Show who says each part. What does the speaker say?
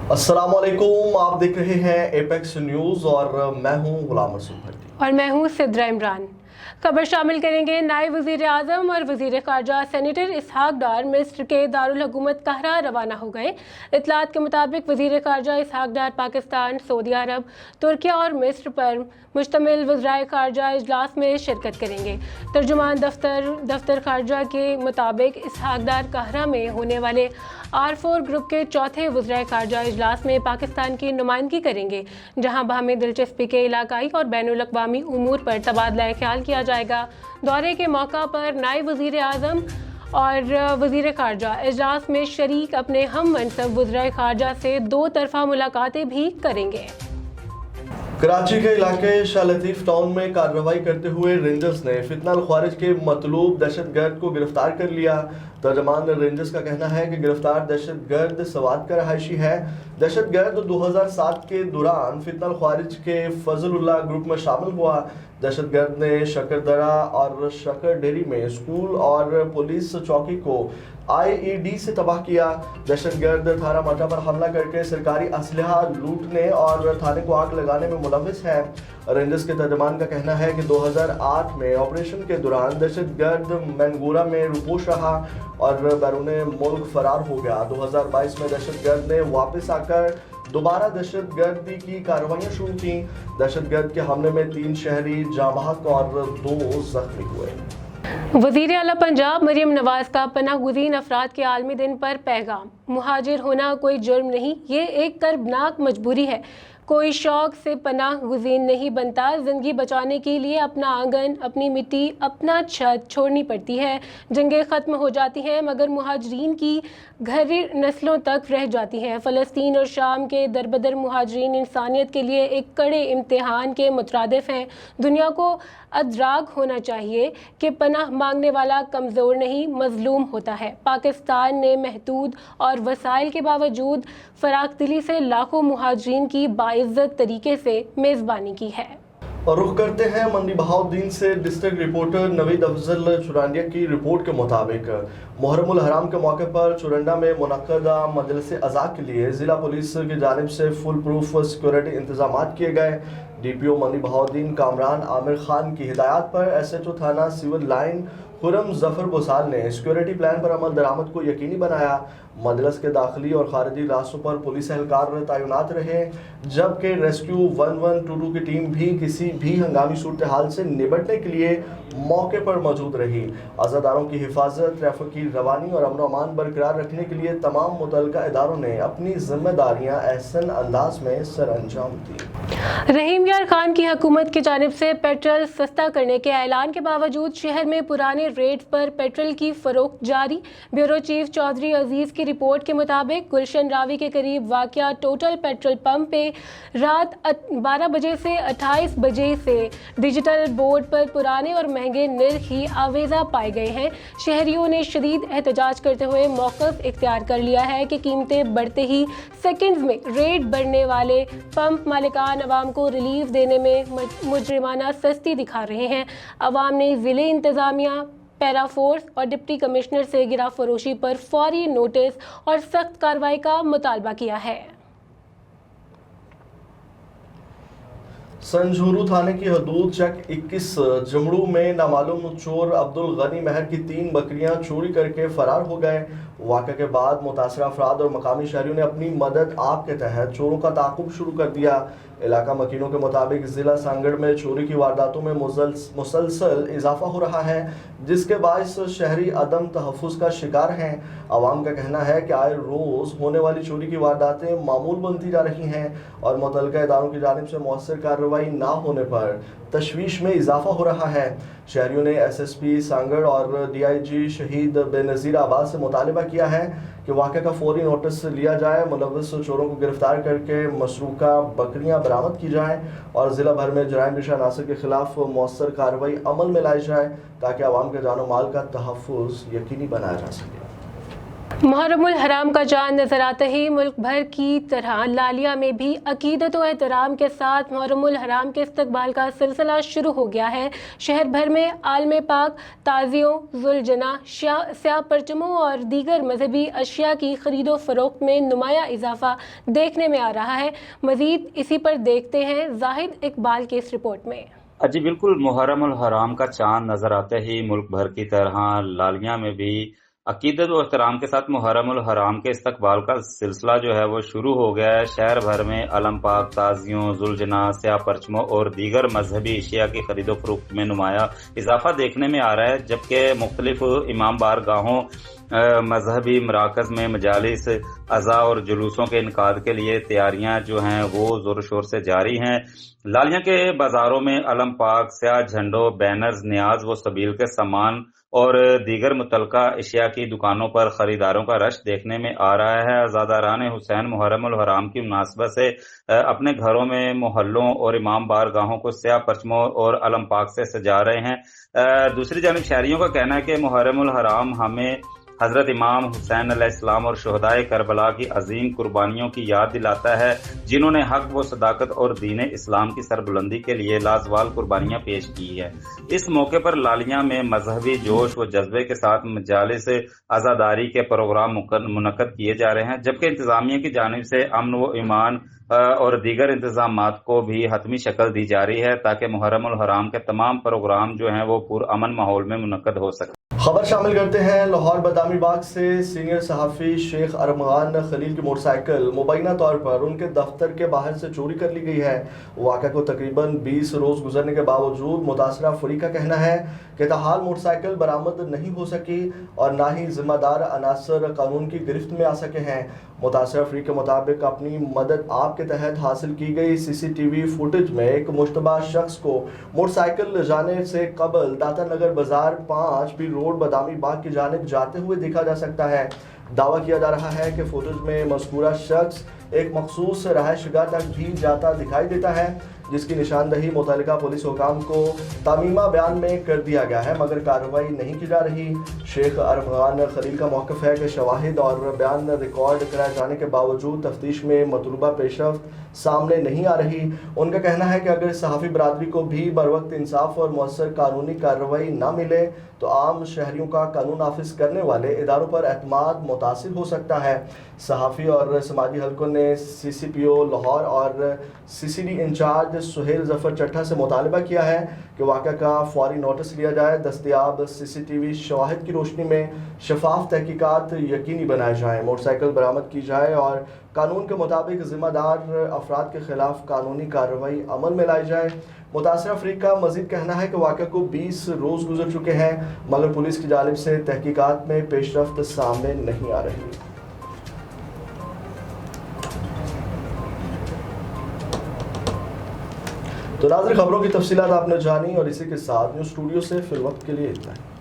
Speaker 1: अस्सलाम वालेकुम, आप देख रहे हैं एपेक्स न्यूज़ और मैं हूं गुलाम रसूल भट्टी
Speaker 2: और मैं हूं सिद्रा इमरान। खबर शामिल करेंगे। नायब वज़ीर आज़म और वज़ीर ख़ारजा सेनेटर इसहाक डार मिस्र के दारुल हुकूमत कहरा रवाना हो गए। इत्तलात के मुताबिक वज़ीर ख़ारजा इसहाक डार पाकिस्तान, सऊदी अरब, तुर्किया और मिस्र पर मुश्तमिल वज़राए ख़ारजा इजलास में शिरकत करेंगे। तर्जुमान दफ्तर ख़ारजा के मुताबिक इसहाक डार कहरा में होने वाले R4 ग्रुप के चौथे वज़राए ख़ारजा इजलास में पाकिस्तान की नुमाइंदगी करेंगे, जहां बाहमी दिलचस्पी के इलाकाई और बैनुल अक़वामी उमूर पर तबादला ख्याल किया जाएगा। दौरे के मौका पर नायब वज़ीर आज़म और वज़ीर ख़ारजा इजलास में शरीक अपने हम मनसब वज़राए ख़ारजा से दो तरफ़ा मुलाकातें भी करेंगे।
Speaker 1: कराची के इलाके शाह लतीफ़ टाउन में कार्रवाई करते हुए रेंजर्स ने फितना अल ख्वारिज के मतलूब दहशतगर्द को गिरफ्तार कर लिया। तर्जमान रेंजर्स का कहना है कि गिरफ्तार दहशतगर्द सवात का रहायशी है। दहशतगर्द 2007 के दौरान फितना अल ख्वारिज के फजलुल्लाह ग्रुप में शामिल हुआ। दहशतगर्द ने शकरदरा और शकर डेरी में स्कूल और पुलिस चौकी को IED से तबाह किया। दहशतगर्द थाना मटा पर हमला करके सरकारी असलहा लूटने और थाने को आग लगाने में मुलविस है। रेंजर्स के तर्जमान का कहना है कि 2008 में ऑपरेशन के दौरान दहशतगर्द मैनगोरा में रुपोश रहा और बैरून मुल्क फरार हो गया। 2022 में दहशतगर्द ने वापस आकर दोबारा दहशतगर्दी की कार्रवाइयां शुरू की। दहशतगर्द के हमले में 3 शहरी जाँ बहक और 2 जख्मी हुए।
Speaker 2: वज़ीर आला पंजाब मरियम नवाज का पनाह गुज़ीन अफराद के आलमी दिन पर पैगाम। मुहाजिर होना कोई जुर्म नहीं, ये एक कर्बनाक मजबूरी है। कोई शौक से पनाह गुज़ीन नहीं बनता। ज़िंदगी बचाने के लिए अपना आंगन, अपनी मिट्टी, अपना छत छोड़नी पड़ती है। जंगें ख़त्म हो जाती हैं मगर मुहाजिरीन की घरी नस्लों तक रह जाती हैं। फ़लस्तीन और शाम के दरबदर मुहाजिरीन इंसानियत के लिए एक कड़े इम्तिहान के मुतरादिफ हैं। दुनिया को अदराक होना चाहिए कि पनाह मांगने वाला कमज़ोर नहीं, मज़लूम होता है। पाकिस्तान ने महदूद और वसाइल के बावजूद फराखदिली से लाखों मुहाजिरीन की बाइज़्ज़त तरीके से मेज़बानी की है।
Speaker 1: और रुख करते हैं मंडी बहाउद्दीन से। डिस्ट्रिक्ट रिपोर्टर नवीद अफजल चुरांडिया की रिपोर्ट के मुताबिक मुहर्रमुल हराम के मौके पर चुरंडा में मुनक्कदा मजलिस अज़ा के लिए ज़िला पुलिस की जानिब से फुल प्रूफ सिक्योरिटी इंतजाम किए गए। DPO मंडी बहाउद्दीन कामरान आमिर खान की हिदायत पर SHO थाना सिविल लाइन खुरम जफर बुसाल ने सिक्योरिटी प्लान पर अमल दरामद को यकीनी बनाया। मजलिस के दाखिली और खारिजी रास्तों पर पुलिस एहलकार तैनात रहे, जबकि रेस्क्यू 1122 की टीम भी किसी भी हंगामी सूरत हाल से निपटने के लिए मौके पर मौजूद रही। अज़ादारों की हिफाजत, ट्रैफिक की रवानी और अमन अमान बरकरार रखने के लिए तमाम मुतल्लिका इदारों ने अपनी जिम्मेदारियां एहसन अंदाज में सर अंजाम दी।
Speaker 2: रहीम यार खान की हुकूमत की जानिब से पेट्रोल सस्ता करने के ऐलान के बावजूद शहर में पुराने रेट पर पेट्रोल की फरोख्त जारी। ब्यूरो चीफ चौधरी अजीज की रिपोर्ट के मुताबिक गुलशन रावी के करीब वाक़या टोटल पेट्रोल पंप पे रात 12 बजे से 28 बजे से डिजिटल बोर्ड पर पुराने और महंगे निर्ख ही आवेजा पाए गए हैं। शहरियों ने शदीद एहतजाज करते हुए मौक़िफ़ इख्तियार कर लिया है कि कीमतें बढ़ते ही सेकंड्स में रेट बढ़ने वाले पंप मालिकान अवाम को रिलीफ देने में मुजरिमाना सस्ती दिखा रहे हैं। अवाम ने ज़िले इंतज़ामिया, पैरा फोर्स और डिप्टी कमिश्नर से गिरा फरोशी पर फौरी नोटिस और सख्त कार्रवाई का मुतालबा किया है।
Speaker 1: संझूरू थाने की हदूद चक 21 जमड़ू में नामालूम चोर अब्दुल गनी महर की 3 बकरियां चोरी करके फरार हो गए। वाक़े के बाद मुतासरा अफराद और मकामी शहरियों ने अपनी मदद आप के तहत चोरों का ताक़ुब शुरू कर दिया। इलाका मकीनों के मुताबिक ज़िला सांगड़ में चोरी की वारदातों में मुसलसल इजाफा हो रहा है, जिसके बायस शहरी अदम तहफ़्फ़ुज़ का शिकार हैं। अवाम का कहना है कि आए रोज़ होने वाली चोरी की वारदातें मामूल बनती जा रही हैं और मुतल्लिका इदारों की जानिब से मौसर कार्रवाई ना होने पर तशवीश में इजाफा हो रहा है। शहरियों ने SSP सांगड़ और DIG शहीद बेनज़ीर आबाद से मुतालबा किया है कि वाक़े का फौरी नोटिस लिया जाए, मुलव्वस चोरों को गिरफ्तार करके मसरूका बकरियां बरामद की जाएँ और ज़िला भर में जराइम पेशा अनासर के खिलाफ मौसर कार्रवाई अमल में लाई जाए ताकि आवाम के जानो माल का तहफ़्फ़ुज़ यकीनी बनाया जा सके।
Speaker 2: मुहर्रमुल हराम का चांद नजर आते ही मुल्क भर की तरह लालिया में भी अकीदत व एहतराम के साथ मुहर्रमुल हराम के इस्तकबाल का सिलसिला शुरू हो गया है। शहर भर में आलम पाक, ताजियों, जुलजना, स्याह परचमों और दीगर मजहबी अशिया की खरीदो फरोख्त में नुमाया इजाफा देखने में आ रहा है। मजीद इसी पर देखते हैं जाहिद इकबाल की इस रिपोर्ट में।
Speaker 3: जी बिल्कुल, मुहर्रमुल हराम का चांद नजर आते ही मुल्क भर की तरह लालिया में भी अकीदत और एहतराम के साथ मुहर्रमुल हराम के इस्तकबाल का सिलसिला जो है वो शुरू हो गया है। शहर भर में अलम पाक, ताजियों, जुलजना, स्याह परचमों और दीगर मजहबी अशिया की खरीदो फरोख्त में नुमाया इजाफा देखने में आ रहा है, जबकि मुख्तलिफ इमाम बारगाहों, मजहबी मराकज में मजालिस, अज़ा और जुलूसों के इनकाद के लिए तैयारियां जो हैं वो जोर शोर से जारी हैं। लालिया के बाजारों में अलम पाक, स्याह झंडों, बैनर्स, न्याज व सबील के सामान और दीगर मुतलका अशिया की दुकानों पर खरीदारों का रश देखने में आ रहा है। अज़ादारान हुसैन मुहर्रमुल हराम की मुनासबत से अपने घरों में, मोहल्लों और इमाम बारगाहों को स्याह परचमों और अलम पाक से सजा रहे हैं। दूसरी जानिब शहरियों का कहना है कि मुहर्रमुल हराम हमें हजरत इमाम हुसैन अलैहिस्सलाम और शुहदाए करबला की अजीम कुर्बानियों की याद दिलाता है, जिन्होंने हक व सदाकत और दीन इस्लाम की सरबुलंदी के लिए लाजवाल कुर्बानियां पेश की है। इस मौके पर लालिया में मजहबी जोश व जज्बे के साथ मजालिस आज़ादारी के प्रोग्राम मुनक्कद किए जा रहे हैं, जबकि इंतजामिया की जानिब से अमन व ईमान और दीगर इंतजामात को भी हतमी शक्ल दी जा रही है, ताकि मुहर्रमुल हराम के तमाम प्रोग्राम जो हैं वो पुरअमन माहौल में मुनक्कद हो सके।
Speaker 1: खबर शामिल करते हैं लाहौर बदामी बाग से। सीनियर सहाफ़ी शेख अरमान खलील की मोटरसाइकिल मुबैना तौर पर उनके दफ्तर के बाहर से चोरी कर ली गई है। वाक़या को तकरीबन 20 रोज़ गुजरने के बावजूद मुतासरा फरीक का कहना है कि ताहाल मोटरसाइकिल बरामद नहीं हो सकी और ना ही जिम्मेदार अनासर कानून की गिरफ्त में आ सके हैं। मुतासरा फरीक के मुताबिक अपनी मदद आप के तहत हासिल की गई CCTV फुटेज में एक मुश्तबा शख्स को मोटरसाइकिल ले जाने से कबल दाता नगर बाजार 5 पी रोड बदामी बाग की जानिब जाते हुए देखा जा सकता है। दावा किया जा रहा है कि फुटेज में मज़कूरा शख्स एक मखसूस रहायशगाह तक भी जाता दिखाई देता है, जिसकी निशानदही मुतल्लिका पुलिस हुकाम को तामीमा बयान में कर दिया गया है, मगर कार्रवाई नहीं की जा रही। शेख अरमान खलील का मौक़िफ़ है कि शवाहिद और बयान रिकॉर्ड कराए जाने के बावजूद तफ्तीश में मतलूबा पेशरफ्त सामने नहीं आ रही। उनका कहना है कि अगर सहाफ़ी बरादरी को भी बरवक्त इंसाफ और मौसर कानूनी कार्रवाई न मिले तो आम शहरियों का कानून नाफिज करने वाले इदारों पर एतमाद मुतासिर हो सकता है। सहाफ़ी और समाजी हलकों ने CCPO लाहौर और CCD इंचार्ज सुहेल जफर चट्ठा से मुतालबा किया है कि वाक़या का फौरी नोटिस लिया जाए, दस्तयाब CCTV शवाहिद की रोशनी में शफाफ तहकीकात यकीनी बनाए जाएँ, मोटरसाइकिल बरामद की जाए और कानून के मुताबिक ज़िम्मेदार अफराद के खिलाफ कानूनी कार्रवाई अमल में लाई जाए। मुतासरा फरीक का मजीद कहना है कि वाक़या को 20 रोज़ गुजर चुके हैं, मगर पुलिस की जानिब से तहकीकात में पेशरफ्त सामने नहीं आ रही। तो नाज़रीन, खबरों की तफसीलात आपने जानी और इसी के साथ न्यूज़ स्टूडियो से फिल वक्त के लिए इतना है।